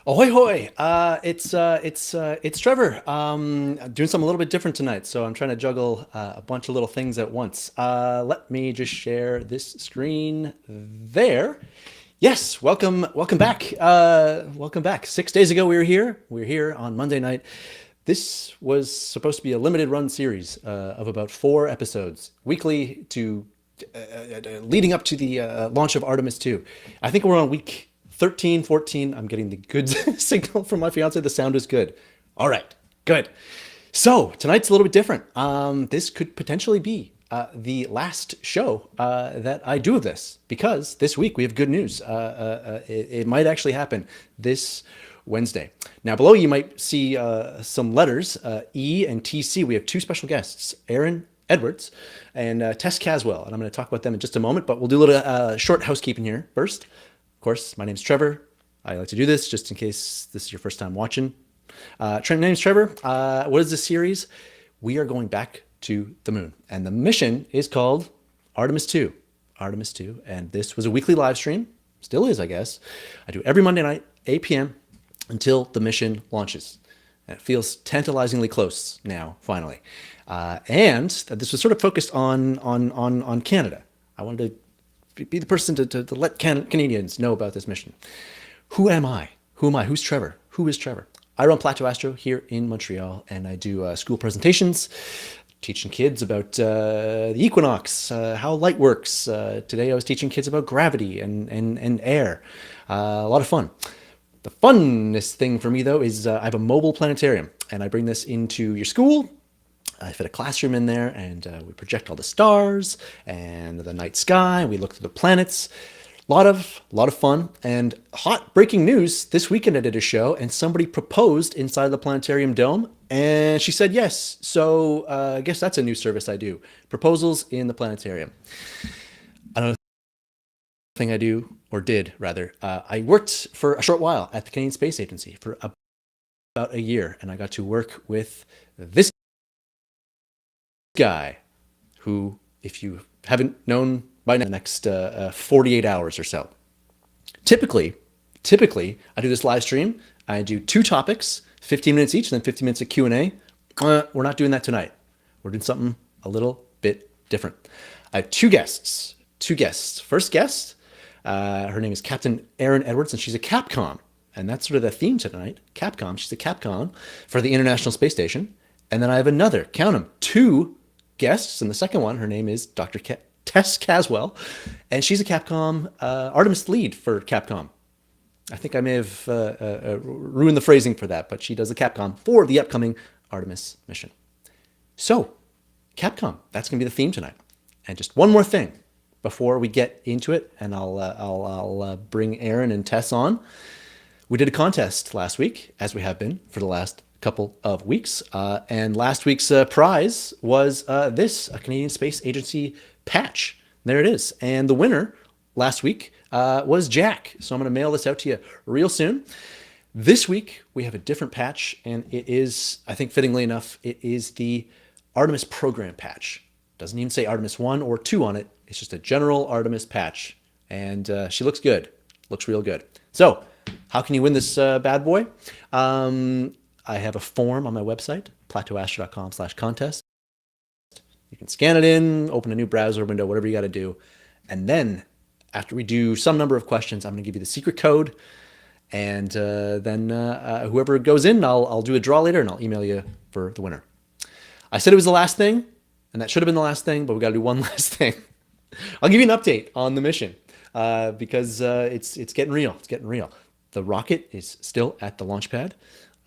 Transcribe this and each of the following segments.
Ahoy hoy! It's Trevor. Doing something a little bit different tonight, so I'm trying to juggle a bunch of little things at once. Let me just share this screen there. Yes, welcome back. Welcome back. 6 days ago we were here. We were here on Monday night. This was supposed to be a limited run series of about 4 episodes weekly to leading up to the launch of Artemis II. I think we're on week 13, 14. I'm getting the good signal from my fiance. The sound is good. All right, good. So tonight's a little bit different. This could potentially be the last show that I do of this because this week we have good news. It might actually happen this Wednesday. Now, below you might see some letters, E and TC. We have two special guests, Aaron Edwards and Tess Caswell, and I'm going to talk about them in just a moment, but we'll do a little short housekeeping here first. Of course, my name's Trevor. I like to do this just in case this is your first time watching. My name's Trevor. What is this series? We are going back to the moon, and the mission is called Artemis II. Artemis II, and this was a weekly live stream. Still is, I guess. I do every Monday night, 8 p.m. until the mission launches. And it feels tantalizingly close now, finally. And this was sort of focused on Canada. I wanted to be the person to let Canadians know about this mission. Who am I? Who am I? Who's Trevor? Who is Trevor? I run Plateau Astro here in Montreal, and I do school presentations, teaching kids about the equinox, how light works. Today I was teaching kids about gravity and air. A lot of fun. The funnest thing for me, though, is I have a mobile planetarium, and I bring this into your school. I fit a classroom in there, and we project all the stars and the night sky. We look through the planets. A lot of fun, and hot breaking news. This weekend I did a show, and somebody proposed inside the planetarium dome, and she said yes. So I guess that's a new service I do: proposals in the planetarium. Another thing I do, or did rather, I worked for a short while at the Canadian Space Agency for about a year, and I got to work with this guy who, if you haven't known by now, the next 48 hours or so. Typically, typically, I do this live stream. I do two topics, 15 minutes each, and then 15 minutes of Q&A. We're not doing that tonight. We're doing something a little bit different. I have two guests. Two guests. First guest, her name is Captain Erin Edwards, and she's a Capcom. And that's sort of the theme tonight. Capcom. She's a Capcom for the International Space Station. And then I have another, count them, two guests. And the second one, her name is Dr. Tess Caswell, and she's a Capcom Artemis lead for Capcom. I think I may have ruined the phrasing for that, but she does the Capcom for the upcoming Artemis mission. So, Capcom, that's going to be the theme tonight. And just one more thing before we get into it, and I'll bring Aaron and Tess on. We did a contest last week, as we have been for the last couple of weeks, and last week's prize was this, a Canadian Space Agency patch. There it is. And the winner last week was Jack. So I'm going to mail this out to you real soon. This week, we have a different patch, and it is, I think fittingly enough, it is the Artemis program patch. Doesn't even say Artemis 1 or 2 on it. It's just a general Artemis patch. And she looks good. Looks real good. So, how can you win this bad boy? I have a form on my website, plateauastro.com/contest. You can scan it in, open a new browser window, whatever you got to do. And then after we do some number of questions, I'm going to give you the secret code. And then whoever goes in, I'll do a draw later and I'll email you for the winner. I said it was the last thing, and that should have been the last thing, but we got to do one last thing. I'll give you an update on the mission because it's getting real. It's getting real. The rocket is still at the launch pad.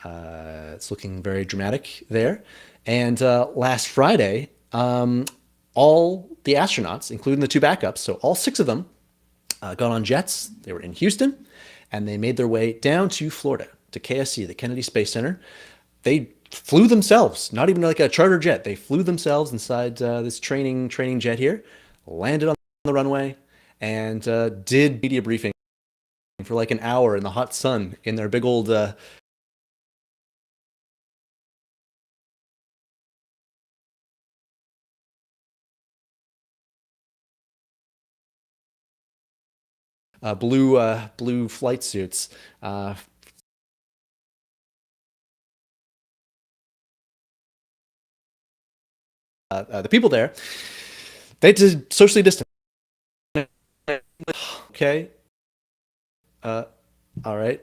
It's looking very dramatic there. And last Friday, all the astronauts, including the two backups, so all 6 of them, got on jets. They were in Houston, and they made their way down to Florida, to KSC, the Kennedy Space Center. They flew themselves, not even like a charter jet. They flew themselves inside this training jet here, landed on the runway, and did media briefing for like an hour in the hot sun in their big old blue flight suits. the people there, they had to socially distance. Okay. All right.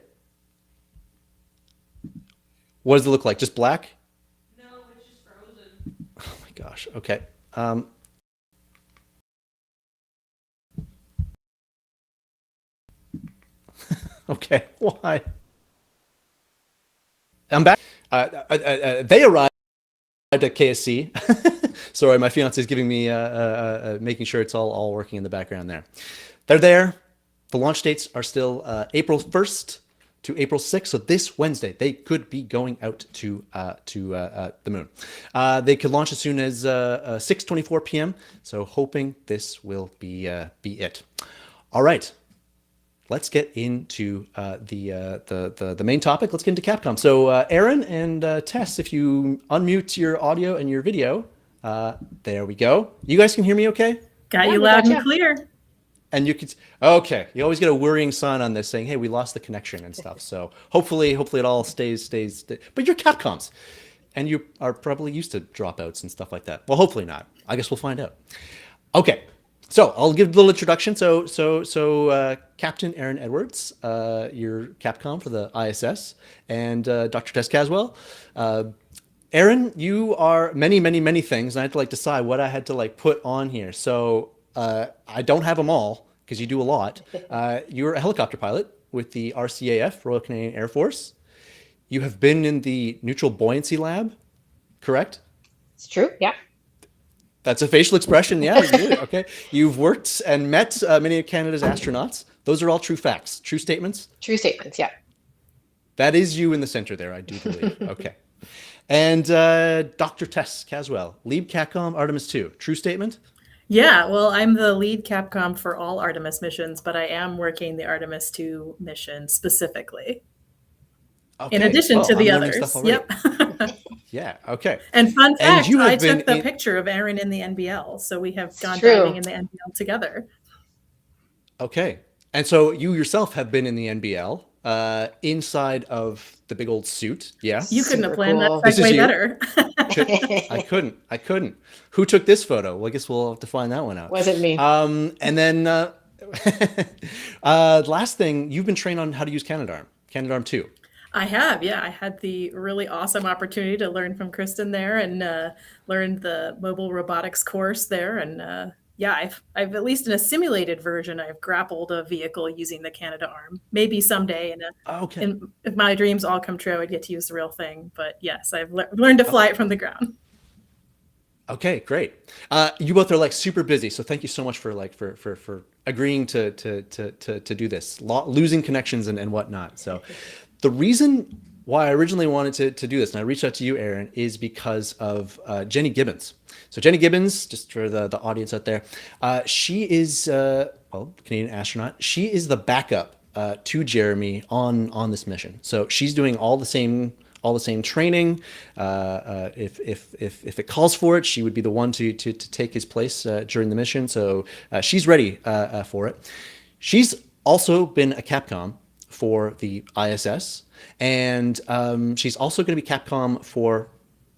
What does it look like? Just black? No, it's just frozen. Oh my gosh. Okay. Um, okay. Why? I'm back. They arrived at KSC. Sorry, my fiance is giving me making sure it's all working in the background there. They're there. The launch dates are still April 1st to April 6th. So this Wednesday, they could be going out to the moon. They could launch as soon as 6:24 p.m. So hoping this will be it. All right. Let's get into the main topic. Let's get into Capcom. So Aaron and Tess, if you unmute your audio and your video, there we go. You guys can hear me okay? Got Yeah, you we loud got and you. clear. And you could, okay. You always get a worrying sign on this saying, "Hey, we lost the connection and stuff." So hopefully it all stays. But you're Capcoms, and you are probably used to dropouts and stuff like that. Well, hopefully not. I guess we'll find out. Okay, so I'll give a little introduction. So Captain Aaron Edwards, you're Capcom for the ISS, and Dr. Tess Caswell. Aaron, you are many things, and I had to decide what I had to put on here. So I don't have them all because you do a lot. You're a helicopter pilot with the RCAF, Royal Canadian Air Force. You have been in the Neutral Buoyancy Lab, correct? It's true. Yeah. That's a facial expression. Yeah, you did. Okay. You've worked and met many of Canada's astronauts. Those are all true facts, true statements. True statements. Yeah. That is you in the center there, I do believe. Okay. And Dr. Tess Caswell, lead Capcom Artemis II. True statement? Yeah, well, I'm the lead Capcom for all Artemis missions, but I am working the Artemis II mission specifically, in Okay. addition Well, to the I'm learning stuff others. already. Yep. Yeah. Okay. And fun And fact, you have I been took the in. picture of Aaron in the NBL, so we have It's gone true. diving in the NBL together. Okay. And so you yourself have been in the NBL inside of the big old suit. Yeah. You couldn't have Super planned that cool. This is segue you. better. I couldn't. I couldn't. Who took this photo? Well, I guess we'll have to find that one out. Wasn't me. And then last thing, you've been trained on how to use Canadarm, Canadarm 2. I have, yeah. I had the really awesome opportunity to learn from Kristen there and learned the mobile robotics course there. And yeah, I've at least in a simulated version, I've grappled a vehicle using the Canadarm. Maybe someday, Okay. if my dreams all come true, I'd get to use the real thing. But yes, I've learned to fly it from the ground. Okay, great. You both are super busy, so thank you so much for for agreeing to do this, losing connections and whatnot. So, the reason why I originally wanted to do this, and I reached out to you, Aaron, is because of Jenny Gibbons. So Jenny Gibbons, just for the audience out there, she is Canadian astronaut. She is the backup to Jeremy on this mission. So she's doing all the same training. If it calls for it, she would be the one to take his place during the mission. So she's ready for it. She's also been a Capcom for the ISS, and she's also going to be Capcom for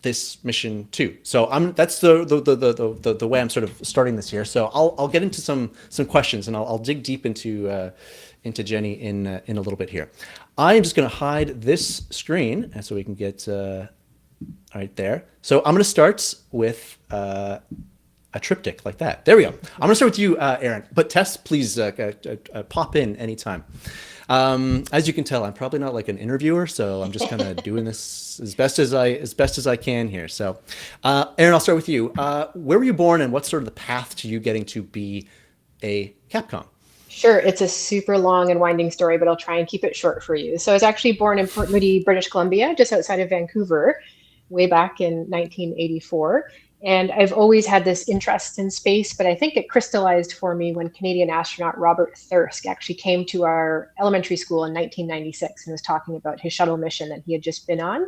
this mission too. So that's the way I'm sort of starting this here. So I'll get into some questions, and I'll dig deep into Jenny in a little bit here. I am just going to hide this screen, and so we can get right there. So I'm going to start with a triptych like that. There we go. I'm going to start with you, Aaron. But Tess, please pop in anytime. As you can tell, I'm probably not like an interviewer, so I'm just kind of doing this as best as I can here. So, Aaron, I'll start with you. Where were you born, and what's sort of the path to you getting to be a Capcom? Sure. It's a super long and winding story, but I'll try and keep it short for you. So I was actually born in Port Moody, British Columbia, just outside of Vancouver, way back in 1984. And I've always had this interest in space, but I think it crystallized for me when Canadian astronaut Robert Thirsk actually came to our elementary school in 1996 and was talking about his shuttle mission that he had just been on.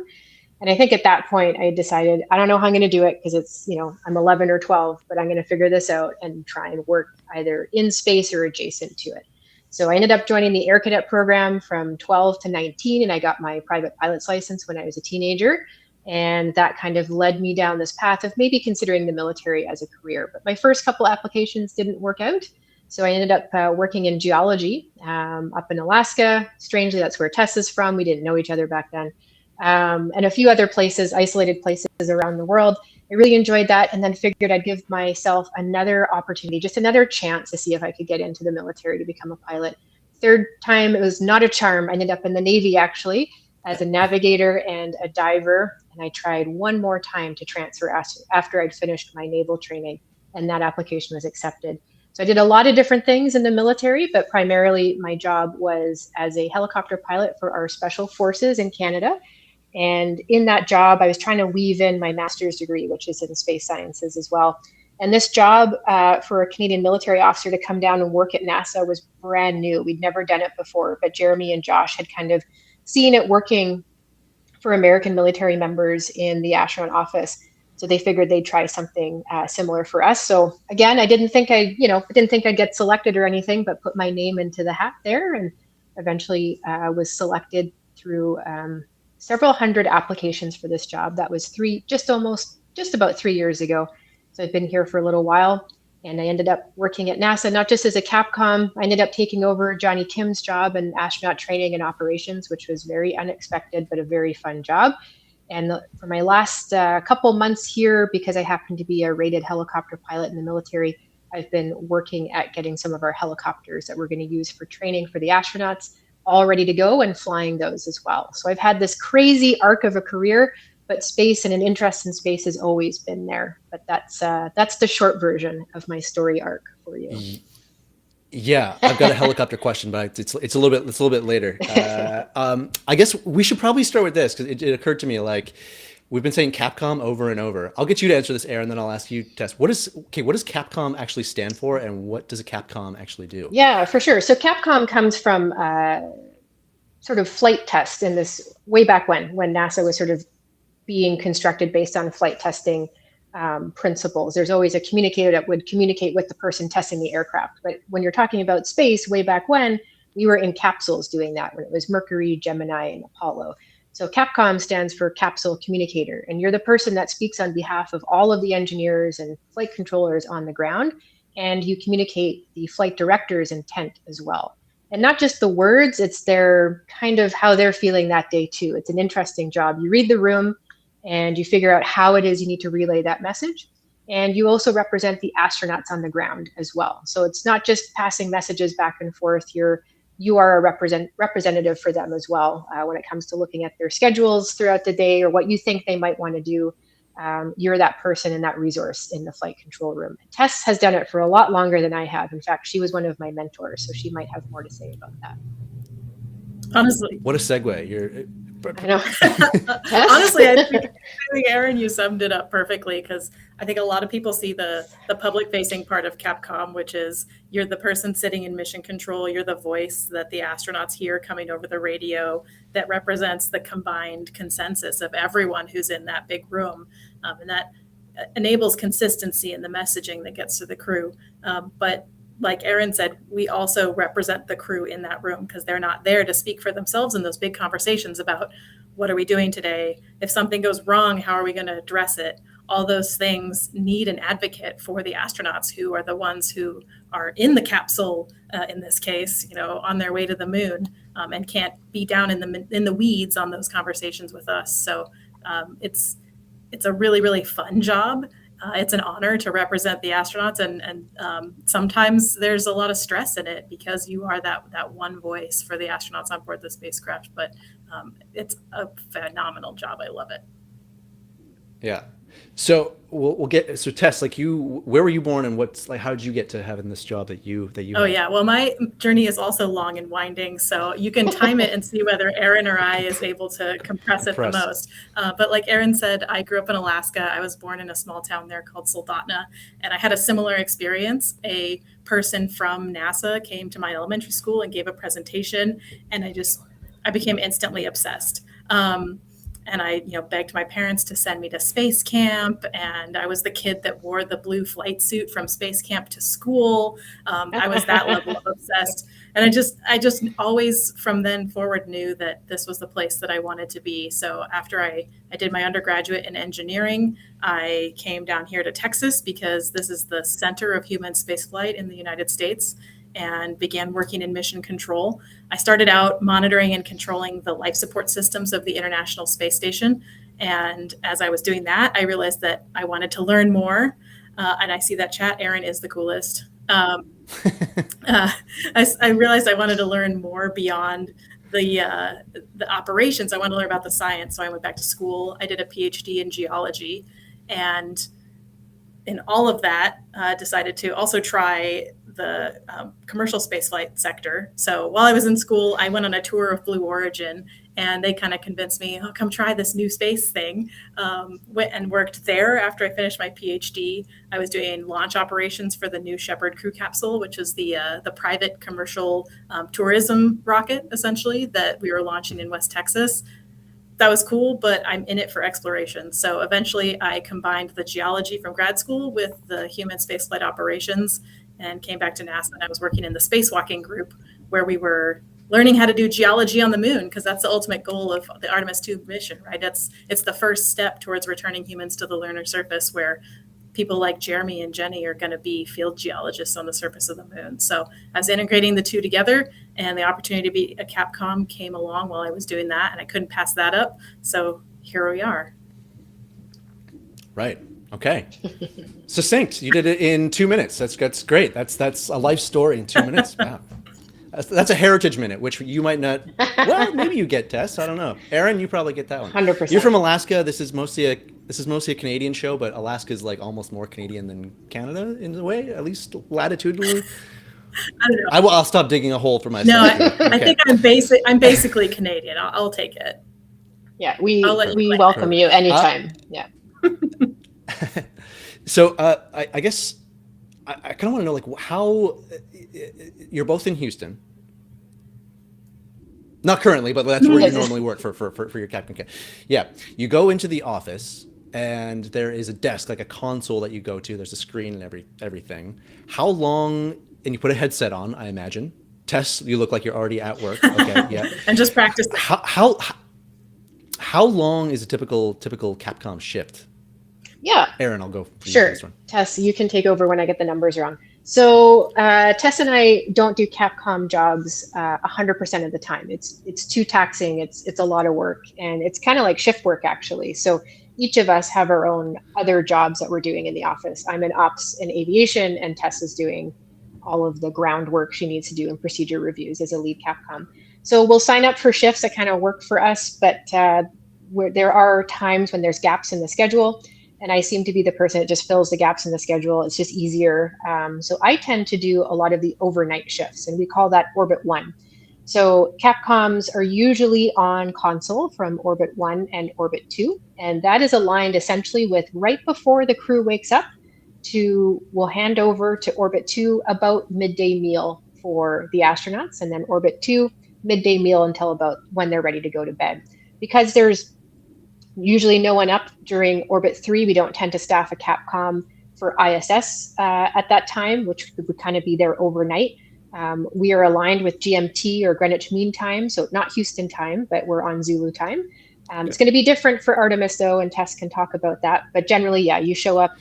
And I think at that point, I decided, I don't know how I'm going to do it because it's, I'm 11 or 12, but I'm going to figure this out and try and work either in space or adjacent to it. So I ended up joining the Air Cadet program from 12 to 19, and I got my private pilot's license when I was a teenager. And that kind of led me down this path of maybe considering the military as a career. But my first couple applications didn't work out. So I ended up working in geology up in Alaska. Strangely, that's where Tess is from. We didn't know each other back then. And a few other places, isolated places around the world. I really enjoyed that, and then figured I'd give myself another opportunity, just another chance to see if I could get into the military to become a pilot. Third time, it was not a charm. I ended up in the Navy, actually, as a navigator and a diver. And I tried one more time to transfer after I'd finished my naval training, and that application was accepted. So I did a lot of different things in the military, but primarily my job was as a helicopter pilot for our special forces in Canada. And in that job, I was trying to weave in my master's degree, which is in space sciences as well. And this job for a Canadian military officer to come down and work at NASA was brand new. We'd never done it before, but Jeremy and Josh had kind of seen it working for American military members in the astronaut office. So they figured they'd try something similar for us. So again, I didn't think I'd get selected or anything, but put my name into the hat there, and eventually was selected through several hundred applications for this job. That was just about 3 years ago. So I've been here for a little while, and I ended up working at NASA, not just as a Capcom. I ended up taking over Johnny Kim's job in astronaut training and operations, which was very unexpected, but a very fun job. And for my last couple months here, because I happen to be a rated helicopter pilot in the military, I've been working at getting some of our helicopters that we're going to use for training for the astronauts all ready to go and flying those as well. So I've had this crazy arc of a career, but space and an interest in space has always been there. But that's the short version of my story arc for you. Yeah, I've got a helicopter question, but it's a little bit later. I guess we should probably start with this, because it occurred to me, like, we've been saying Capcom over and over. I'll get you to answer this, Aaron, then I'll ask you, Tess. What does Capcom actually stand for, and what does a Capcom actually do? Yeah, for sure. So Capcom comes from sort of flight test in this way back when NASA was sort of being constructed based on flight testing principles. There's always a communicator that would communicate with the person testing the aircraft. But when you're talking about space, way back when, we were in capsules doing that, when it was Mercury, Gemini, and Apollo. So Capcom stands for Capsule Communicator, and you're the person that speaks on behalf of all of the engineers and flight controllers on the ground, and you communicate the flight director's intent as well. And not just the words, it's their kind of how they're feeling that day too. It's an interesting job. You read the room and you figure out how it is you need to relay that message. And you also represent the astronauts on the ground as well. So it's not just passing messages back and forth. You are a representative for them as well when it comes to looking at their schedules throughout the day, or what you think they might want to do. You're that person and that resource in the flight control room. Tess has done it for a lot longer than I have. In fact, she was one of my mentors, so she might have more to say about that. Honestly, what a segue! I know. Honestly, I think Aaron, you summed it up perfectly, because I think a lot of people see the public-facing part of Capcom, which is you're the person sitting in mission control, you're the voice that the astronauts hear coming over the radio that represents the combined consensus of everyone who's in that big room, and that enables consistency in the messaging that gets to the crew. But like Aaron said, we also represent the crew in that room, because they're not there to speak for themselves in those big conversations about what are we doing today? If something goes wrong, how are we going to address it? All those things need an advocate for the astronauts, who are the ones who are in the capsule, in this case, on their way to the moon, and can't be down in the weeds on those conversations with us. So it's a really, really fun job. It's an honor to represent the astronauts, and sometimes there's a lot of stress in it, because you are that one voice for the astronauts on board the spacecraft. But it's a phenomenal job. I love it. Yeah. So we'll get, so Tess, like, where were you born, and how did you get to having this job that you Oh have? yeah, well, my journey is also long and winding, so you can time it and see whether Aaron or I is able to compress it the most. But like Aaron said, I grew up in Alaska. I was born in a small town there called Soldotna, and I had a similar experience. A person from NASA came to my elementary school and gave a presentation, and I became instantly obsessed. and I, begged my parents to send me to space camp. And I was the kid that wore the blue flight suit from space camp to school. I was that level of obsessed. And I just always from then forward knew that this was the place that I wanted to be. So after I did my undergraduate in engineering, I came down here to Texas because this is the center of human spaceflight in the United States, and began working in mission control. I started out monitoring and controlling the life support systems of the International Space Station. And as I was doing that, I realized that I wanted to learn more. And I see that chat, Aaron is the coolest. I realized I wanted to learn more beyond the operations. I wanted to learn about the science. So I went back to school. I did a PhD in geology, and in all of that, decided to also try the commercial spaceflight sector. So while I was in school, I went on a tour of Blue Origin, and they kind of convinced me, oh, come try this new space thing. Went and worked there after I finished my PhD. I was doing launch operations for the New Shepard crew capsule, which is the private commercial tourism rocket, essentially, that we were launching in West Texas. That was cool, but I'm in it for exploration. So eventually I combined the geology from grad school with the human spaceflight operations and came back to NASA. And I was working in the spacewalking group where we were learning how to do geology on the moon, because that's the ultimate goal of the Artemis II mission, right? It's the first step towards returning humans to the lunar surface, where people like Jeremy and Jenny are going to be field geologists on the surface of the moon. So I was integrating the two together, and the opportunity to be a Capcom came along while I was doing that, and I couldn't pass that up. So here we are. Right. Okay. Succinct. You did it in 2 minutes. That's great. That's a life story in 2 minutes. Wow. That's a heritage minute, which you might not. Well, maybe you get, Tess. I don't know. Aaron, you probably get that one. 100%. You're from Alaska. This is mostly a Canadian show, but Alaska is like almost more Canadian than Canada in a way, at least latitudinally. I don't know. I'll stop digging a hole for myself. No, I think I'm basically Canadian. I'll take it. Yeah, we welcome you anytime. Yeah. So I guess I kind of want to know, like, how you're both in Houston. Not currently, but that's where you normally work for your Captain. Yeah, you go into the office, and there is a desk, like a console that you go to. There's a screen and everything. How long? And you put a headset on, I imagine. Tess, you look like you're already at work. Okay, yeah. And just practice. How long is a typical Capcom shift? Yeah. Aaron, I'll go for you sure. this one. Tess, you can take over when I get the numbers wrong. So Tess and I don't do Capcom jobs 100% of the time. It's too taxing. It's a lot of work, and it's kind of like shift work, actually. So each of us have our own other jobs that we're doing in the office. I'm in ops and aviation, and Tess is doing all of the groundwork she needs to do in procedure reviews as a lead Capcom. So we'll sign up for shifts that kind of work for us, but there are times when there's gaps in the schedule. And I seem to be the person that just fills the gaps in the schedule. It's just easier. So I tend to do a lot of the overnight shifts, and we call that Orbit 1. So Capcoms are usually on console from Orbit 1 and Orbit 2. And that is aligned essentially with right before the crew wakes up we'll hand over to Orbit 2 about midday meal for the astronauts. And then Orbit 2, midday meal until about when they're ready to go to bed. Because there's usually no one up during Orbit 3. We don't tend to staff a Capcom for ISS at that time, which would kind of be there overnight. We are aligned with GMT or Greenwich Mean Time, so not Houston time, but we're on Zulu time. It's going to be different for Artemis, though, and Tess can talk about that. But generally, yeah, you show up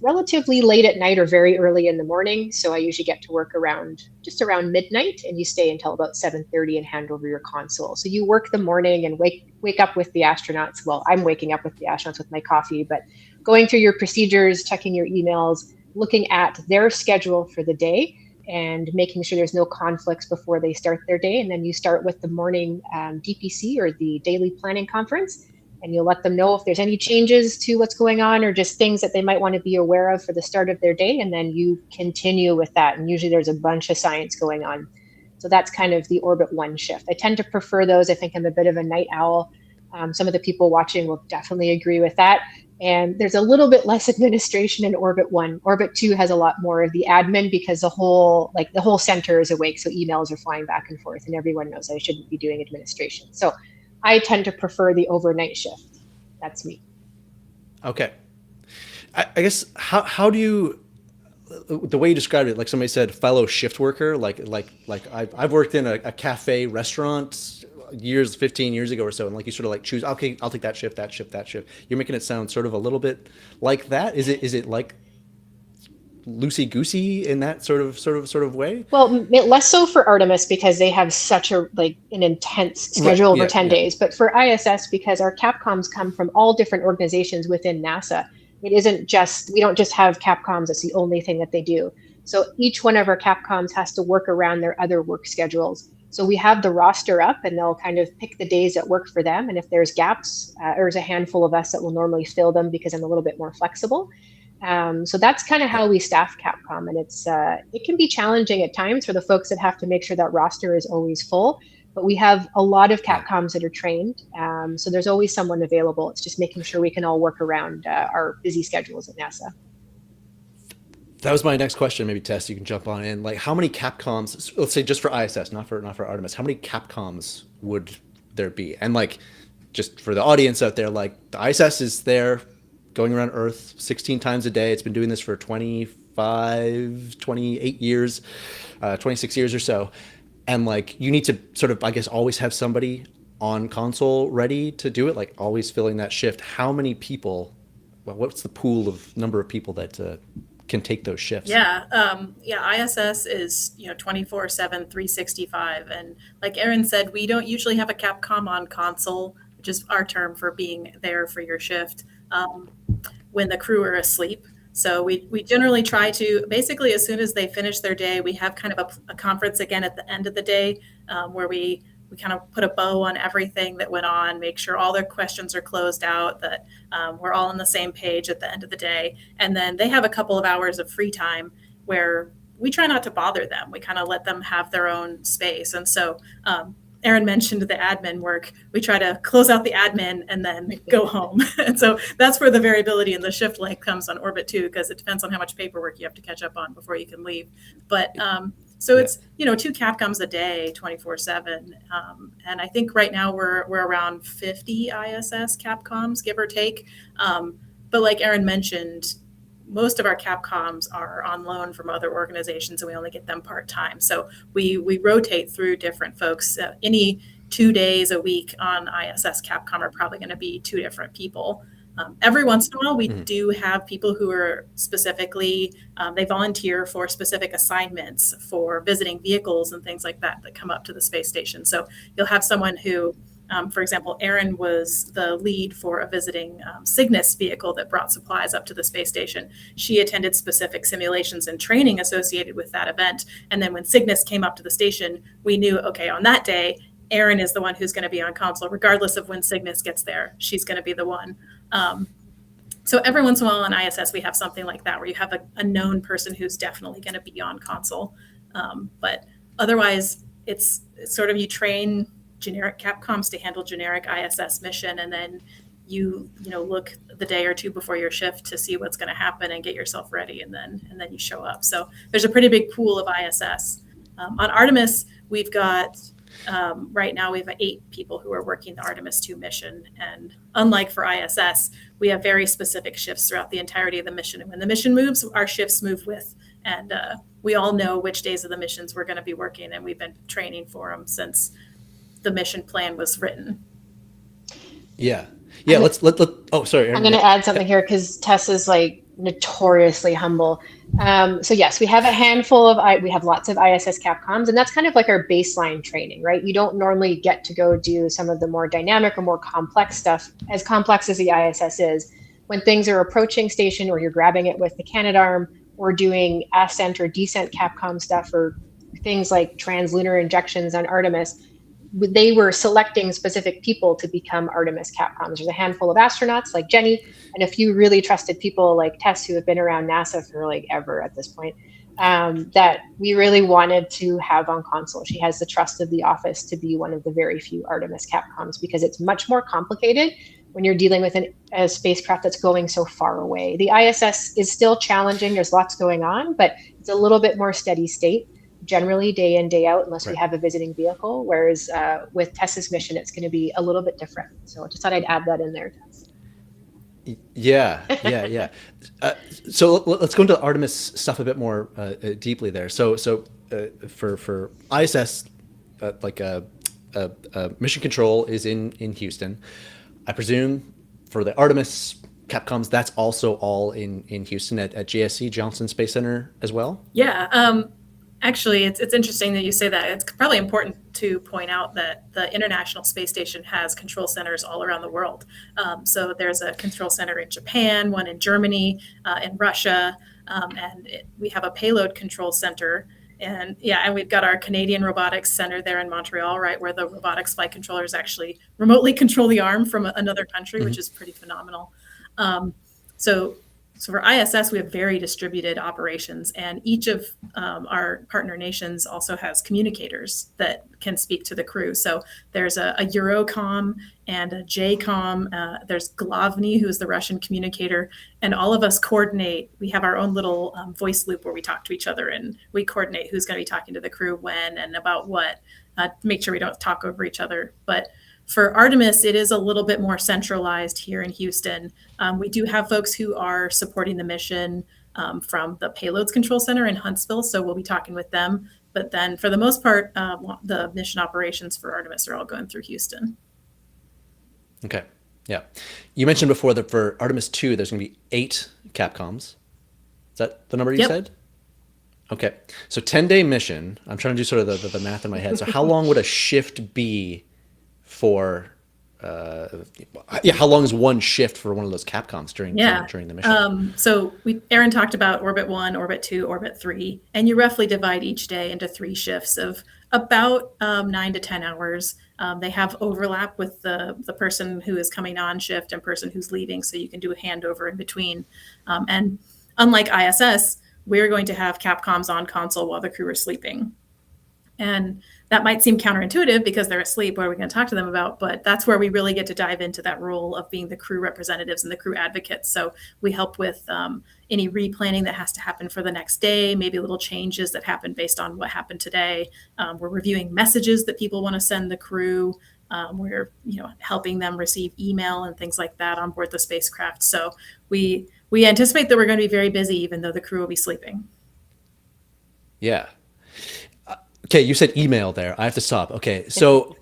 relatively late at night or very early in the morning. So I usually get to work just around midnight, and you stay until about 7:30 and hand over your console. So you work the morning and wake up with the astronauts. Well, I'm waking up with the astronauts with my coffee, but going through your procedures, checking your emails, looking at their schedule for the day, and making sure there's no conflicts before they start their day. And then you start with the morning DPC, or the daily planning conference, and you'll let them know if there's any changes to what's going on or just things that they might want to be aware of for the start of their day. And then you continue with that. And usually there's a bunch of science going on. So that's kind of the Orbit 1 shift. I tend to prefer those. I think I'm a bit of a night owl. Some of the people watching will definitely agree with that. And there's a little bit less administration in Orbit 1. Orbit 2 has a lot more of the admin, because the whole center is awake. So emails are flying back and forth, and everyone knows I shouldn't be doing administration. So I tend to prefer the overnight shift. That's me. Okay. I guess how do you, the way you described it, like somebody said, fellow shift worker, like I've worked in a cafe restaurant years, 15 years ago or so, and like you sort of like choose, okay, I'll take that shift, that shift, that shift. You're making it sound sort of a little bit like that. Is it like loosey goosey in that sort of way? Well, less so for Artemis because they have such a like an intense Right. schedule over Yeah. 10 Yeah. days. But for ISS, because our Capcoms come from all different organizations within NASA, it isn't just, we don't just have Capcoms, that's the only thing that they do. So each one of our Capcoms has to work around their other work schedules. So we have the roster up and they'll kind of pick the days that work for them. And if there's gaps, there's a handful of us that will normally fill them because I'm a little bit more flexible. So that's kind of how we staff Capcom, and it can be challenging at times for the folks that have to make sure that roster is always full. But we have a lot of Capcoms that are trained, so there's always someone available. It's just making sure we can all work around our busy schedules at NASA. That was my next question. Maybe Tess, you can jump on in. Like, how many Capcoms? Let's say just for ISS, not for Artemis. How many Capcoms would there be? And like, just for the audience out there, like the ISS is there, going around Earth 16 times a day. It's been doing this for 25, 28 years, 26 years or so. And like, you need to sort of, I guess, always have somebody on console ready to do it, like always filling that shift. How many people, well, what's the pool of number of people that can take those shifts? ISS is 24/7, 365, and like Aaron said, we don't usually have a Capcom on console, which is our term for being there for your shift when the crew are asleep. So we generally try to, basically as soon as they finish their day, we have kind of a conference again at the end of the day where we kind of put a bow on everything that went on, make sure all their questions are closed out, that we're all on the same page at the end of the day. And then they have a couple of hours of free time where we try not to bother them. We kind of let them have their own space. And so Aaron mentioned the admin work. We try to close out the admin and then go home. And so that's where the variability in the shift length comes on Orbit 2, because it depends on how much paperwork you have to catch up on before you can leave. But so it's, 2 Capcoms a day, 24/7. And I think right now we're around 50 ISS Capcoms, give or take. But like Aaron mentioned, most of our Capcoms are on loan from other organizations and we only get them part-time. So we rotate through different folks. Any 2 days a week on ISS Capcom are probably going to be 2 different people. Every once in a while, we do have people who are specifically, they volunteer for specific assignments for visiting vehicles and things like that come up to the space station. So you'll have someone who, for example, Erin was the lead for a visiting Cygnus vehicle that brought supplies up to the space station. She attended specific simulations and training associated with that event. And then when Cygnus came up to the station, we knew, okay, on that day, Erin is the one who's going to be on console, regardless of when Cygnus gets there. She's going to be the one. So every once in a while on ISS, we have something like that where you have a known person who's definitely going to be on console. But otherwise, it's sort of, you train generic Capcoms to handle generic ISS mission, and then you look the day or two before your shift to see what's going to happen and get yourself ready, and then you show up. So there's a pretty big pool of ISS. On Artemis, we've got right now we have 8 people who are working the Artemis II mission, and unlike for ISS, we have very specific shifts throughout the entirety of the mission. And when the mission moves, our shifts move with, and we all know which days of the missions we're going to be working, and we've been training for them since the mission plan was written. Yeah. Oh, sorry, Aaron. I'm going to add something here because Tess is like notoriously humble. So yes, we have a handful of, we have lots of ISS Capcoms, and that's kind of like our baseline training, right? You don't normally get to go do some of the more dynamic or more complex stuff, as complex as the ISS is. When things are approaching station, or you're grabbing it with the Canadarm, or doing ascent or descent Capcom stuff, or things like translunar injections on Artemis, they were selecting specific people to become Artemis Capcoms. There's a handful of astronauts like Jenny and a few really trusted people like Tess who have been around NASA for like ever at this point, that we really wanted to have on console. She has the trust of the office to be one of the very few Artemis Capcoms, because it's much more complicated when you're dealing with a spacecraft that's going so far away. The ISS is still challenging. There's lots going on, but it's a little bit more steady state. generally day in, day out, unless we Right. have a visiting vehicle. Whereas with Tessa's mission, it's going to be a little bit different. So I just thought I'd add that in there, Tess. Yeah. Uh, so let's go into Artemis stuff a bit more deeply there. For ISS, mission control is in Houston. I presume for the Artemis Capcoms, that's also all in Houston at JSC, Johnson Space Center as well. Yeah. Actually, it's interesting that you say that. It's probably important to point out that the International Space Station has control centers all around the world. So there's a control center in Japan, one in Germany, in Russia, and we have a payload control center. And we've got our Canadian Robotics Center there in Montreal, right, where the robotics flight controllers actually remotely control the arm from another country, which is pretty phenomenal. So for ISS, we have very distributed operations, and each of our partner nations also has communicators that can speak to the crew. So there's a Eurocom and a JCOM. There's Glavny, who is the Russian communicator, and all of us coordinate. We have our own little voice loop where we talk to each other, and we coordinate who's going to be talking to the crew when and about what, to make sure we don't talk over each other. But for Artemis, it is a little bit more centralized here in Houston. We do have folks who are supporting the mission from the Payloads Control Center in Huntsville, so we'll be talking with them. But then for the most part, the mission operations for Artemis are all going through Houston. Okay, yeah. You mentioned before that for Artemis II, there's going to be 8 Capcoms. Is that the number you said? Okay, so 10-day mission. I'm trying to do sort of the math in my head. So how long would a shift be for how long is one shift for one of those Capcoms during the mission? So Aaron talked about Orbit 1, Orbit 2, Orbit 3, and you roughly divide each day into 3 shifts of about 9 to 10 hours. They have overlap with the person who is coming on shift and person who's leaving, so you can do a handover in between. And unlike ISS, we're going to have Capcoms on console while the crew are sleeping. And that might seem counterintuitive because they're asleep. What are we going to talk to them about? But that's where we really get to dive into that role of being the crew representatives and the crew advocates. So we help with any replanning that has to happen for the next day, maybe little changes that happen based on what happened today. We're reviewing messages that people want to send the crew. We're helping them receive email and things like that on board the spacecraft. So we anticipate that we're going to be very busy, even though the crew will be sleeping. Yeah. Okay, you said email there. I have to stop. Okay, so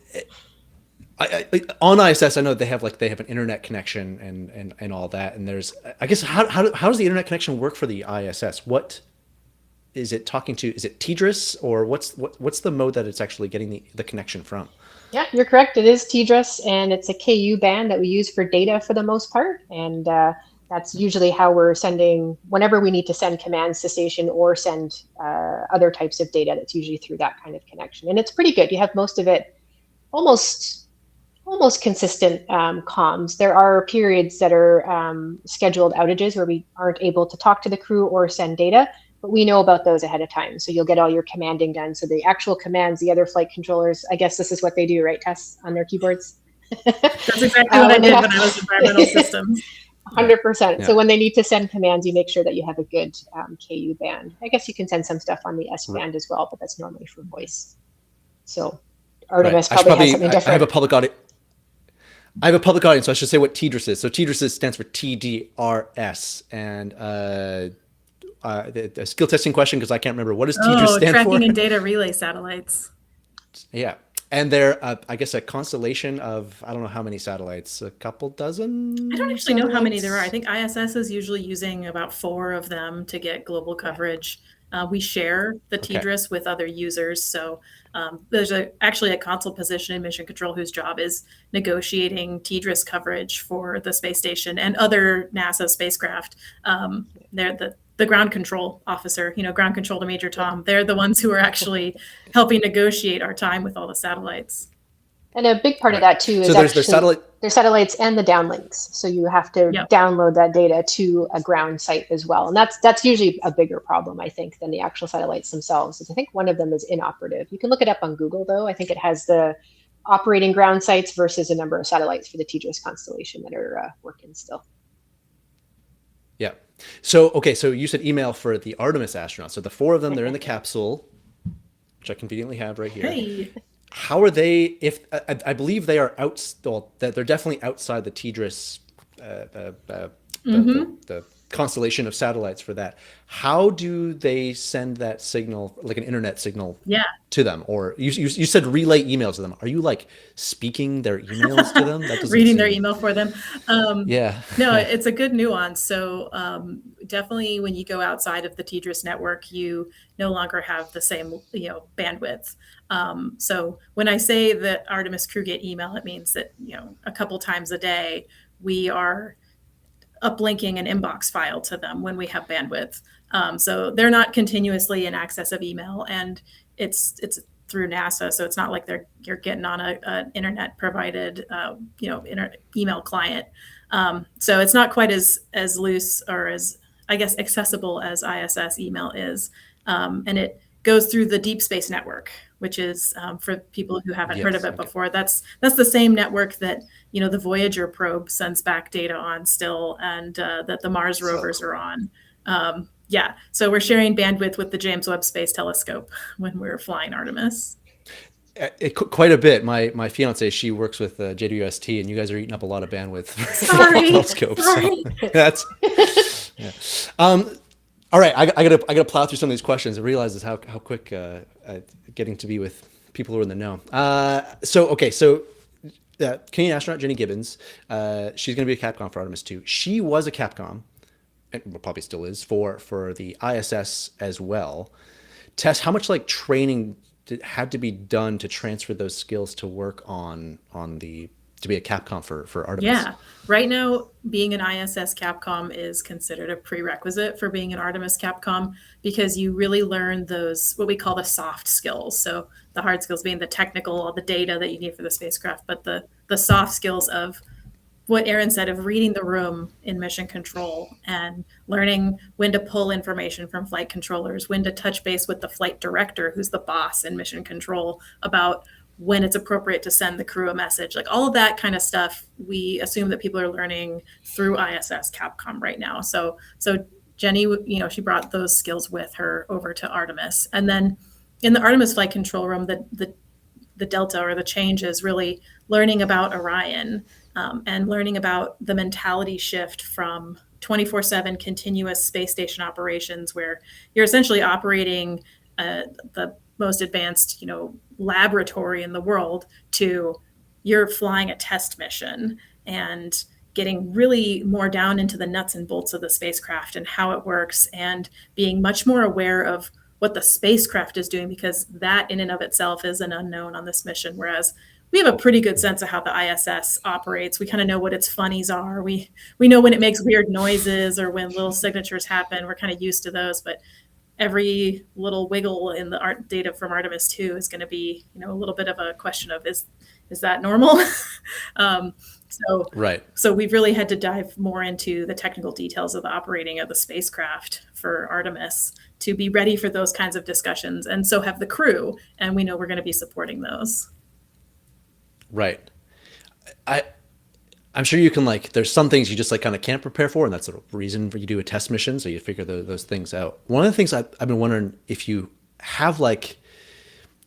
I on ISS, I know they have an internet connection and all that. And there's, I guess, how does the internet connection work for the ISS? What is it talking to? Is it TDRS, or what's the mode that it's actually getting the connection from? Yeah, you're correct. It is TDRS, and it's a KU band that we use for data for the most part. And that's usually how we're sending, whenever we need to send commands to station or send other types of data, that's usually through that kind of connection. And it's pretty good. You have most of it almost consistent comms. There are periods that are scheduled outages where we aren't able to talk to the crew or send data, but we know about those ahead of time. So you'll get all your commanding done. So the actual commands, the other flight controllers, I guess this is what they do, right, Tess, on their keyboards? That's exactly what I did when I was environmental systems. 100%. Yeah. So when they need to send commands, you make sure that you have a good KU band. I guess you can send some stuff on the S band as well, but that's normally for voice. So Artemis probably has something different. I have a public audience, so I should say what TDRS is. So TDRS stands for TDRS, and a skill testing question because I can't remember, what does TDRS stand for? Tracking and data relay satellites. Yeah. And they're, I guess, a constellation of, I don't know how many satellites, a couple dozen? I don't actually know how many there are. I think ISS is usually using about 4 of them to get global coverage. We share the TDRS with other users. So there's actually a console position in Mission Control whose job is negotiating TDRS coverage for the space station and other NASA spacecraft. They're the ground control officer, ground control to Major Tom. They're the ones who are actually helping negotiate our time with all the satellites. And a big part of that too is so there's satellites and the downlinks. So you have to download that data to a ground site as well. And that's usually a bigger problem, I think, than the actual satellites themselves. I think one of them is inoperative. You can look it up on Google, though. I think it has the operating ground sites versus a number of satellites for the TDRS constellation that are working still. Yeah. So you said email for the Artemis astronauts. So the 4 of them, they're in the capsule. which I conveniently have right here. Hey. How are they? If I believe they are out, well, that they're definitely outside the TDRS, the constellation of satellites for that. How do they send that signal, like an internet signal, Yeah. to them? Or you said relay emails to them. Are you like speaking their emails to them? That doesn't Reading their seem- email for them. Yeah. No, it's a good nuance. So definitely when you go outside of the TDRS network, you no longer have the same, bandwidth. So when I say that Artemis crew get email, it means that, a couple times a day, we are uplinking an inbox file to them when we have bandwidth. So they're not continuously in access of email, and it's through NASA, so it's not like you're getting on an internet provided email client. So it's not quite as loose or as, I guess, accessible as ISS email is, and it goes through the Deep Space Network, which is, for people who haven't heard of it before, that's the same network that the Voyager probe sends back data on still, and that the Mars rovers are on. Yeah, so we're sharing bandwidth with the James Webb Space Telescope when we're flying Artemis. Quite a bit. My fiance, she works with JWST, and you guys are eating up a lot of bandwidth for Sorry. telescopes. Sorry. So that's yeah. All right, I gotta plow through some of these questions and realizes how quick getting to be with people who are in the know. So Canadian astronaut Jenny Gibbons, she's going to be a Capcom for Artemis II. She was a Capcom, and probably still is, for the ISS as well. Tess, how much like training had to be done to transfer those skills to work to be a Capcom for Artemis? Yeah, right now being an ISS Capcom is considered a prerequisite for being an Artemis Capcom, because you really learn those, what we call the soft skills. So the hard skills being the technical, all the data that you need for the spacecraft, but the soft skills of what Aaron said, of reading the room in mission control and learning when to pull information from flight controllers, when to touch base with the flight director, who's the boss in mission control, about when it's appropriate to send the crew a message. Like all of that kind of stuff, we assume that people are learning through ISS Capcom right now. So Jenny, she brought those skills with her over to Artemis. And then in the Artemis flight control room, the delta or the change is really learning about Orion, and learning about the mentality shift from 24/7 continuous space station operations, where you're essentially operating the most advanced, laboratory in the world, to you're flying a test mission and getting really more down into the nuts and bolts of the spacecraft and how it works, and being much more aware of what the spacecraft is doing, because that in and of itself is an unknown on this mission. Whereas we have a pretty good sense of how the ISS operates. We kind of know what its funnies are. We know when it makes weird noises or when little signatures happen. We're kind of used to those, but every little wiggle in the art data from Artemis II is going to be, a little bit of a question of, is that normal? Right. So we've really had to dive more into the technical details of the operating of the spacecraft for Artemis to be ready for those kinds of discussions. And so have the crew, and we know we're going to be supporting those. Right. I'm sure you can, there's some things you just kind of can't prepare for, and that's the reason for you do a test mission, so you figure those things out. One of the things I've been wondering if you have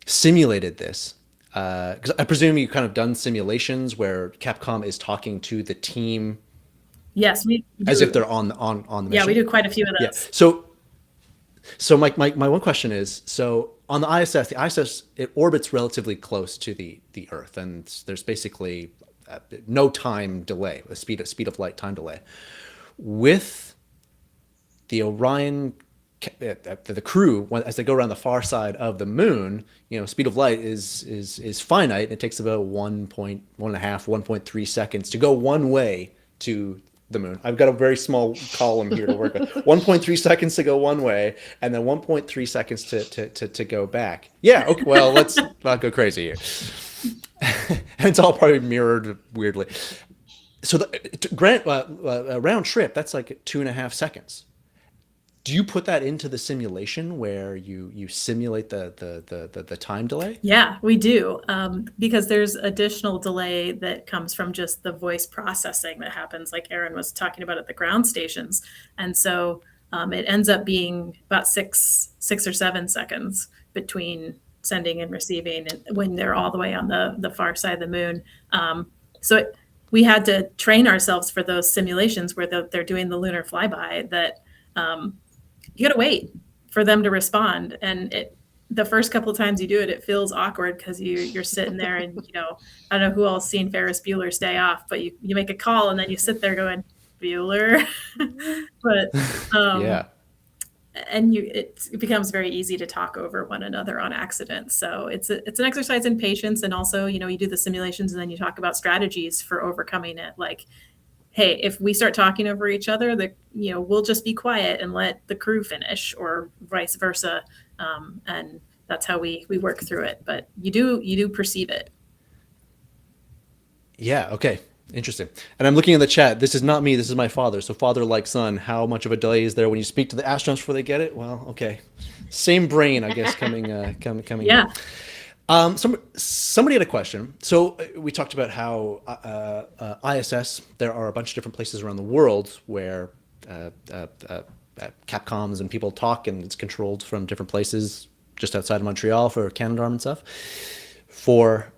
simulated this, because I presume you kind of done simulations where Capcom is talking to the team. Yes, we do. As if they're on the mission. Yeah, we do quite a few of those. Yeah. So my one question is, so on the ISS, it orbits relatively close to the Earth, and there's basically no time delay, a speed of light time delay. With the Orion, the crew, as they go around the far side of the moon, speed of light is finite. It takes about 1.3 seconds to go one way to the moon. I've got a very small column here to work with. 1.3 seconds to go one way, and then 1.3 seconds to go back. Yeah, okay, well, let's not go crazy here. And it's all probably mirrored weirdly. So the round trip, that's 2.5 seconds. Do you put that into the simulation where you simulate the time delay? Yeah, we do, because there's additional delay that comes from just the voice processing that happens, like Aaron was talking about at the ground stations. And so it ends up being about 6 or 7 seconds between sending and receiving, and when they're all the way on the far side of the moon. We had to train ourselves for those simulations where they're doing the lunar flyby, that you got to wait for them to respond. And the first couple of times you do it, it feels awkward because you're sitting there and, I don't know who all's seen Ferris Bueller's Day Off, but you make a call and then you sit there going, Bueller. But Yeah. and it becomes very easy to talk over one another on accident. So it's an exercise in patience. And also, you do the simulations and then you talk about strategies for overcoming it. Like, hey, if we start talking over each other, we'll just be quiet and let the crew finish, or vice versa. And that's how we work through it. But you do perceive it. Yeah. Okay. Interesting. And I'm looking in the chat. This is not me. This is my father. So father like son. How much of a delay is there when you speak to the astronauts before they get it? Well, okay. Same brain, I guess, coming. Yeah. Somebody had a question. So we talked about how ISS. There are a bunch of different places around the world where Capcoms and people talk, and it's controlled from different places just outside of Montreal for Canadarm and stuff. For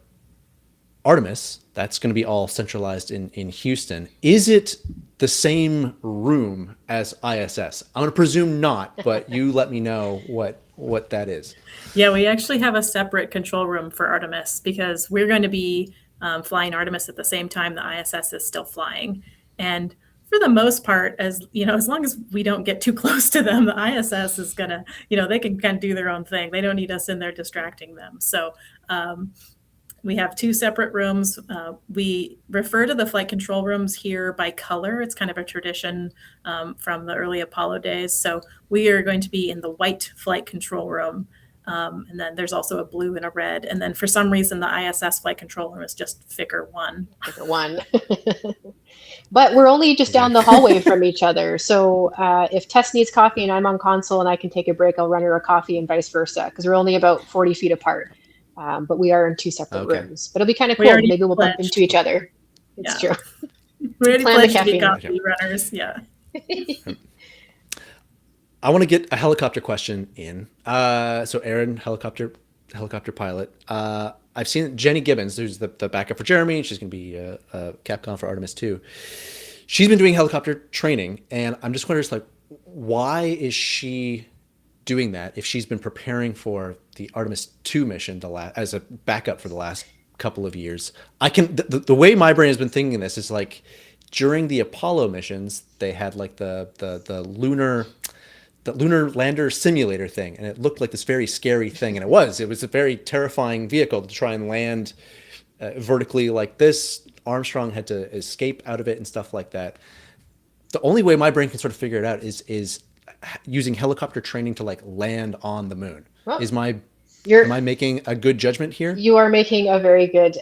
Artemis, that's going to be all centralized in Houston. Is it the same room as ISS? I'm going to presume not, but you let me know what that is. Yeah, we actually have a separate control room for Artemis because we're going to be flying Artemis at the same time the ISS is still flying. And for the most part, as long as we don't get too close to them, the ISS is gonna, they can kind of do their own thing. They don't need us in there distracting them. So we have two separate rooms. We refer to the flight control rooms here by color. It's kind of a tradition from the early Apollo days. So we are going to be in the white flight control room. And then there's also a blue and a red. And then for some reason, the ISS flight control room is just figure one. Figure one. But we're only just down the hallway from each other. So if Tess needs coffee and I'm on console and I can take a break, I'll run her a coffee and vice versa, because we're only about 40 feet apart. But we are in two separate rooms. But it'll be kind of cool. Maybe we'll bump into each other. It's true. We already pledged to be coffee runners. Yeah. I want to get a helicopter question in. So Erin, helicopter pilot. I've seen Jenny Gibbons, who's the backup for Jeremy. She's going to be a Capcom for Artemis II. She's been doing helicopter training, and I'm just wondering, why is she doing that if she's been preparing for the Artemis II mission as a backup for the last couple of years? The way my brain has been thinking this is like during the Apollo missions, they had the lunar lander simulator thing, and it looked like this very scary thing, and it was a very terrifying vehicle to try and land vertically like this. Armstrong had to escape out of it and stuff like that. The only way my brain can sort of figure it out is using helicopter training to land on the moon. Well, am I making a good judgment here? You are making a very good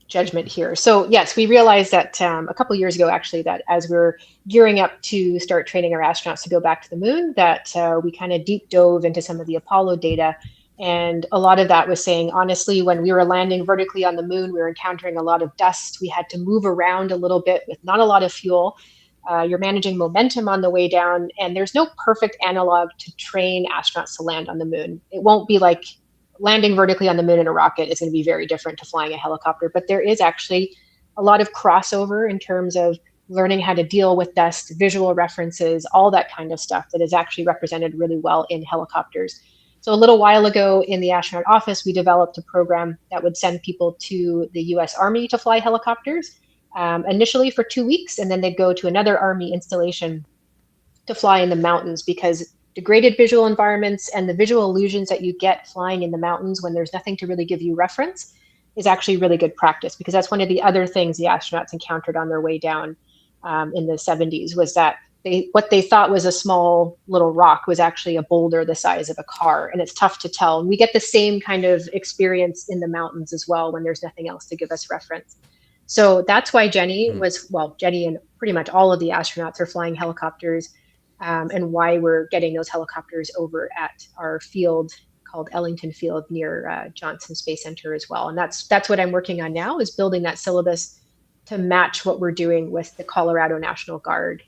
judgment here. So yes, we realized that a couple of years ago, actually, that as we're gearing up to start training our astronauts to go back to the moon, that we kind of deep dove into some of the Apollo data. And a lot of that was saying, honestly, when we were landing vertically on the moon, we were encountering a lot of dust. We had to move around a little bit with not a lot of fuel. You're managing momentum on the way down, and there's no perfect analog to train astronauts to land on the moon. It won't be like landing vertically on the moon in a rocket is going to be very different to flying a helicopter, but there is actually a lot of crossover in terms of learning how to deal with dust, visual references, all that kind of stuff that is actually represented really well in helicopters. So a little while ago in the astronaut office, we developed a program that would send people to the US Army to fly helicopters, initially for 2 weeks, and then they'd go to another Army installation to fly in the mountains, because degraded visual environments and the visual illusions that you get flying in the mountains when there's nothing to really give you reference is actually really good practice, because that's one of the other things the astronauts encountered on their way down in the 70s, was that what they thought was a small little rock was actually a boulder the size of a car, and it's tough to tell. And we get the same kind of experience in the mountains as well when there's nothing else to give us reference. So that's why Jenny and pretty much all of the astronauts are flying helicopters, and why we're getting those helicopters over at our field called Ellington Field near Johnson Space Center as well. And that's what I'm working on now, is building that syllabus to match what we're doing with the Colorado National Guard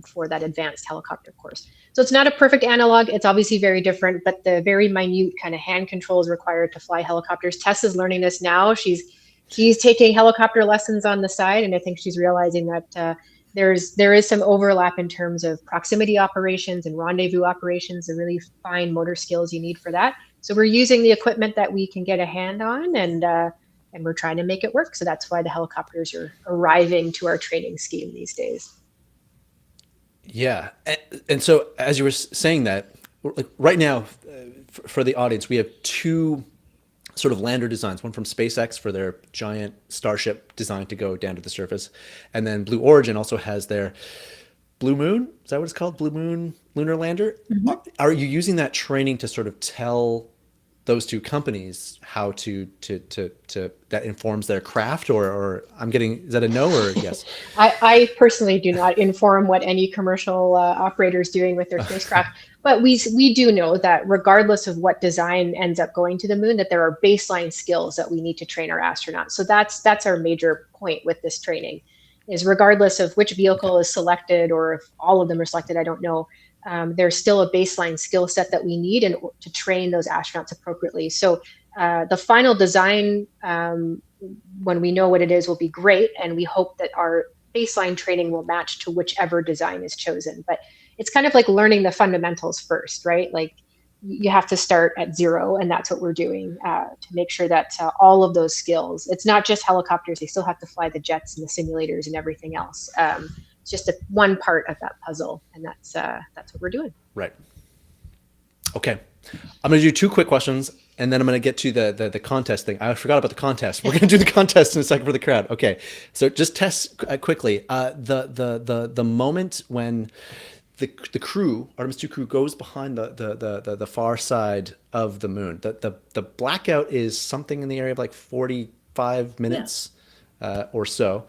for that advanced helicopter course. So it's not a perfect analog. It's obviously very different, but the very minute kind of hand controls required to fly helicopters. Tessa's learning this now. She's taking helicopter lessons on the side, and I think she's realizing that there is some overlap in terms of proximity operations and rendezvous operations, the really fine motor skills you need for that. So we're using the equipment that we can get a hand on, and we're trying to make it work. So that's why the helicopters are arriving to our training scheme these days. Yeah. And so as you were saying that, like right now, for the audience, we have two sort of lander designs, one from SpaceX for their giant Starship designed to go down to the surface. And then Blue Origin also has their Blue Moon. Is that what it's called? Blue Moon lunar lander. Mm-hmm. Are you using that training to sort of tell those two companies how to that informs their craft, or I'm getting, is that a no or yes? I personally do not inform what any commercial operator is doing with their spacecraft, but we do know that regardless of what design ends up going to the moon, that there are baseline skills that we need to train our astronauts. So that's our major point with this training, is regardless of which vehicle is selected or if all of them are selected, I don't know. There's still a baseline skill set that we need to train those astronauts appropriately. So the final design, when we know what it is, will be great. And we hope that our baseline training will match to whichever design is chosen. But it's kind of like learning the fundamentals first, right? Like you have to start at zero. And that's what we're doing to make sure that all of those skills, it's not just helicopters, they still have to fly the jets and the simulators and everything else. Just one part of that puzzle, and that's what we're doing. Right. Okay, I'm going to do two quick questions, and then I'm going to get to the contest thing. I forgot about the contest. We're going to do the contest in a second for the crowd. Okay, so just test quickly the moment when the crew, Artemis II crew, goes behind the far side of the moon. The blackout is something in the area of like 45 minutes or so.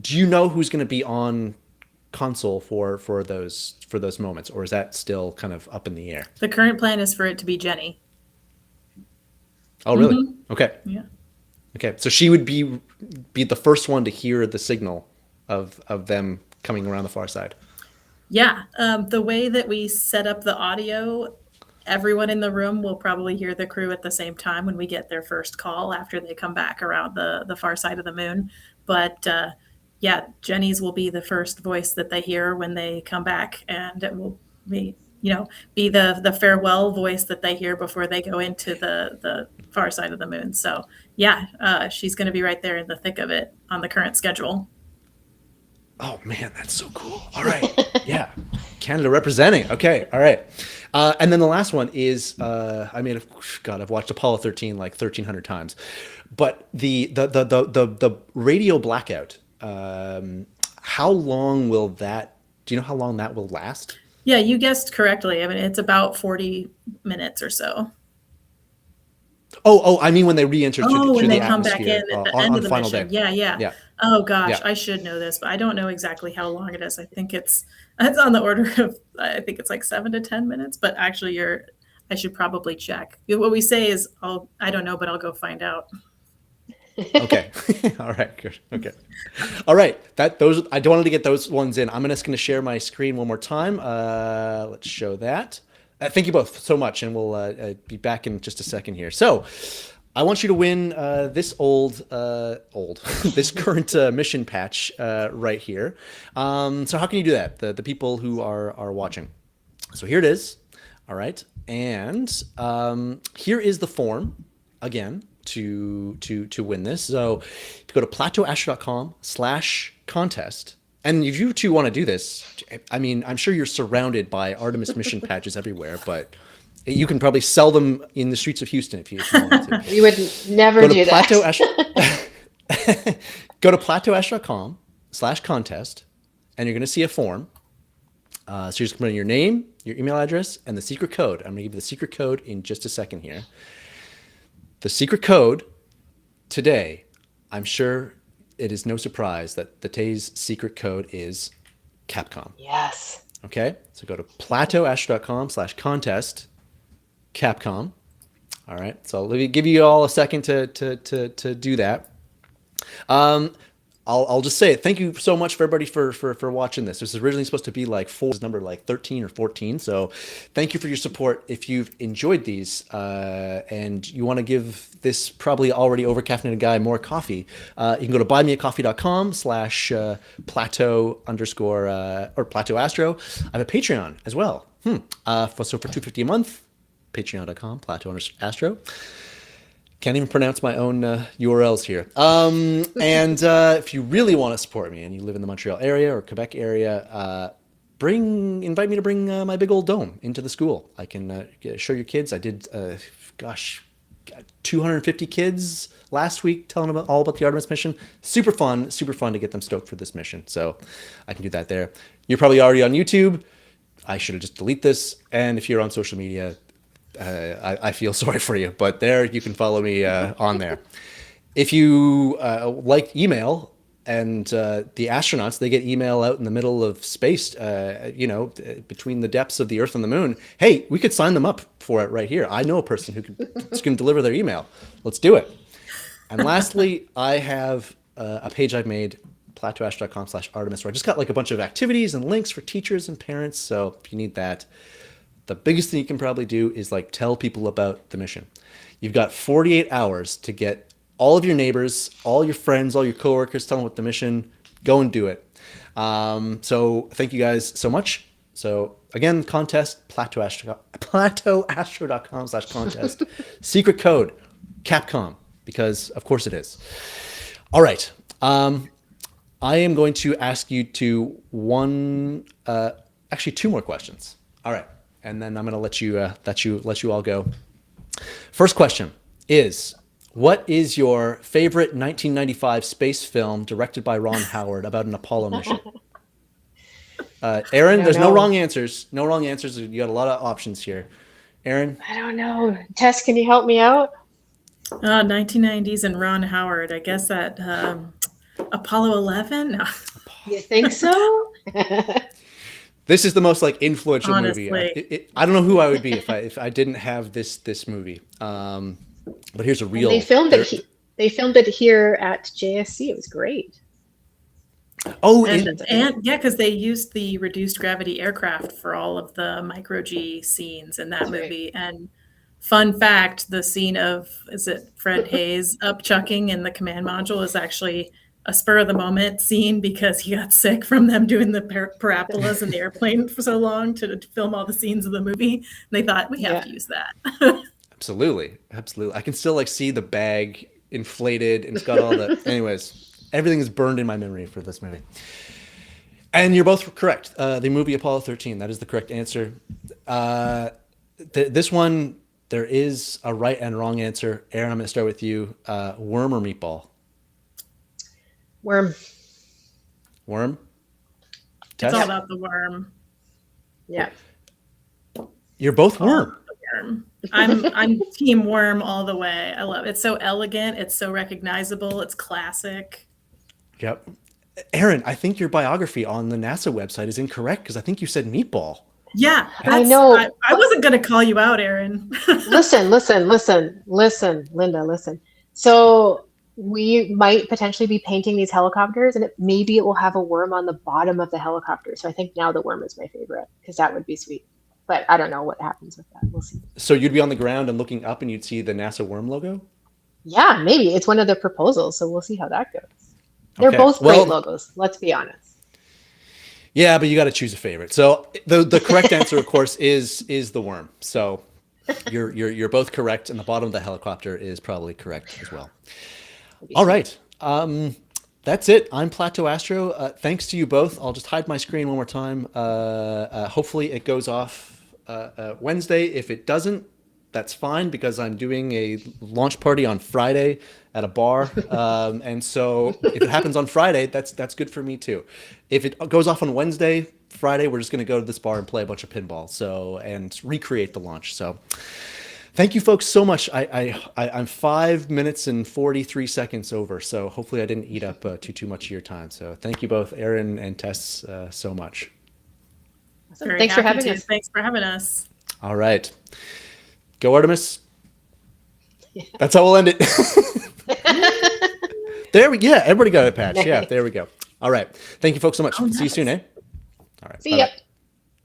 Do you know who's going to be on console for those moments, or is that still kind of up in the air? The current plan is for it to be Jenny. Oh, really? Mm-hmm. Okay. Yeah. Okay, so she would be the first one to hear the signal of them coming around the far side. Yeah. The way that we set up the audio, everyone in the room will probably hear the crew at the same time when we get their first call after they come back around the far side of the moon. But yeah, Jenny's will be the first voice that they hear when they come back, and it will be the farewell voice that they hear before they go into the far side of the moon. So yeah, she's going to be right there in the thick of it on the current schedule. Oh man, that's so cool. All right. Yeah. Canada representing. Okay. All right. And then the last one is, I've watched Apollo 13 like 1,300 times, but the radio blackout, how long will that, do you know how long that will last? Yeah, you guessed correctly. I mean, it's about 40 minutes or so. Oh, I mean when they re-enter when they the come back atmosphere in at the end of the final mission. day. Yeah. Oh gosh, Yeah. I should know this, but I don't know exactly how long it is. I think it's on the order of, I think it's like 7 to 10 minutes, but actually I should probably check. What we say is, I don't know, but I'll go find out. Okay. All right. Good. Okay. All right. I wanted to get those ones in. I'm just going to share my screen one more time. Let's show that. Thank you both so much, and we'll be back in just a second here. So, I want you to win this this current mission patch right here. So, how can you do that? The people who are watching. So here it is. All right, and here is the form again to win this. So, to go to plateauastronaut.com/contest. And if you two want to do this, I mean, I'm sure you're surrounded by Artemis mission patches everywhere, but you can probably sell them in the streets of Houston if you wanted to. We would never do that. Go to plateauastronaut.com/contest, and you're going to see a form. So you're just going to put in your name, your email address, and the secret code. I'm going to give you the secret code in just a second here. The secret code today, I'm sure it is no surprise that today's secret code is Capcom. Yes. Okay, so go to plateauastronaut.com/contest, Capcom. All right, so let me give you all a second to do that. I'll just say it. Thank you so much for everybody for watching this. This was originally supposed to be like number like 13 or 14. So thank you for your support. If you've enjoyed these and you want to give this probably already over caffeinated guy more coffee, you can go to buymeacoffee.com/plateau underscore or plateau astro. I have a Patreon as well. So for $2.50 a month, patreon.com plateau astro. Can't even pronounce my own URLs here. And if you really want to support me and you live in the Montreal area or Quebec area, invite me to bring my big old dome into the school. I can show your kids. I did, 250 kids last week telling them all about the Artemis mission. Super fun to get them stoked for this mission. So I can do that there. You're probably already on YouTube. I should have just deleted this. And if you're on social media, I feel sorry for you, but there you can follow me on there. If you like email, and the astronauts, they get email out in the middle of space, between the depths of the Earth and the Moon. Hey, we could sign them up for it right here. I know a person who can deliver their email. Let's do it. And lastly, I have a page I've made, plateauash.com/Artemis, where I just got like a bunch of activities and links for teachers and parents. So if you need that. The biggest thing you can probably do is like tell people about the mission. You've got 48 hours to get all of your neighbors, all your friends, all your coworkers, tell them about the mission. Go and do it. So thank you guys so much. So again, contest, plateauastro.com/contest. Secret code, Capcom, because of course it is. All right. I am going to ask you two more questions. All right. And then I'm going to let you all go. First question is, what is your favorite 1995 space film directed by Ron Howard about an Apollo mission? Aaron, there's no wrong answers. No wrong answers. You got a lot of options here. Aaron? I don't know. Tess, can you help me out? 1990s and Ron Howard. I guess that Apollo 11? No. You think so? This is the most like influential movie. I don't know who I would be if I didn't have this movie. But here's a real. And they filmed it here at JSC. It was great. Oh, and yeah, because they used the reduced gravity aircraft for all of the micro G scenes in that movie. Right. And fun fact: the scene of Fred Hayes up chucking in the command module is actually a spur of the moment scene because he got sick from them doing the parabolas in the airplane for so long to film all the scenes of the movie. And they thought we have to use that. Absolutely. I can still like see the bag inflated and it's got all the, anyways, everything is burned in my memory for this movie. And you're both correct. The movie Apollo 13, that is the correct answer. This one, there is a right and wrong answer. Aaron, I'm going to start with you. Worm or meatball? Worm. Tess? It's all about the worm. Yeah. You're both worm. I'm team worm all the way. I love it. It's so elegant. It's so recognizable. It's classic. Yep. Aaron, I think your biography on the NASA website is incorrect because I think you said meatball. Yeah, I know. I wasn't going to call you out, Aaron. Listen, Linda, listen. So we might potentially be painting these helicopters and maybe it will have a worm on the bottom of the helicopter. So I think now the worm is my favorite because that would be sweet. But I don't know what happens with that. We'll see. So you'd be on the ground and looking up and you'd see the NASA worm logo? Yeah, maybe. It's one of the proposals. So we'll see how that goes. They're both great logos. Let's be honest. Yeah, but you got to choose a favorite. So the correct answer, of course, is the worm. So you're both correct. And the bottom of the helicopter is probably correct as well. All right. That's it. I'm Plateau Astro. Thanks to you both. I'll just hide my screen one more time. Hopefully it goes off Wednesday. If it doesn't, that's fine because I'm doing a launch party on Friday at a bar. And so if it happens on Friday, that's good for me too. If it goes off on Friday, we're just going to go to this bar and play a bunch of pinball and recreate the launch. So thank you folks so much. I'm 5 minutes and 43 seconds over, so hopefully I didn't eat up too much of your time. So thank you both, Aaron and Tess, so much. Thanks for having us. Thanks for having us. All right. Go Artemis. Yeah. That's how we'll end it. There we yeah, everybody got a patch. Yeah, Nice. there we go. All right. Thank you folks so much. Oh, See you soon, nice. eh? All right. See bye-bye. ya.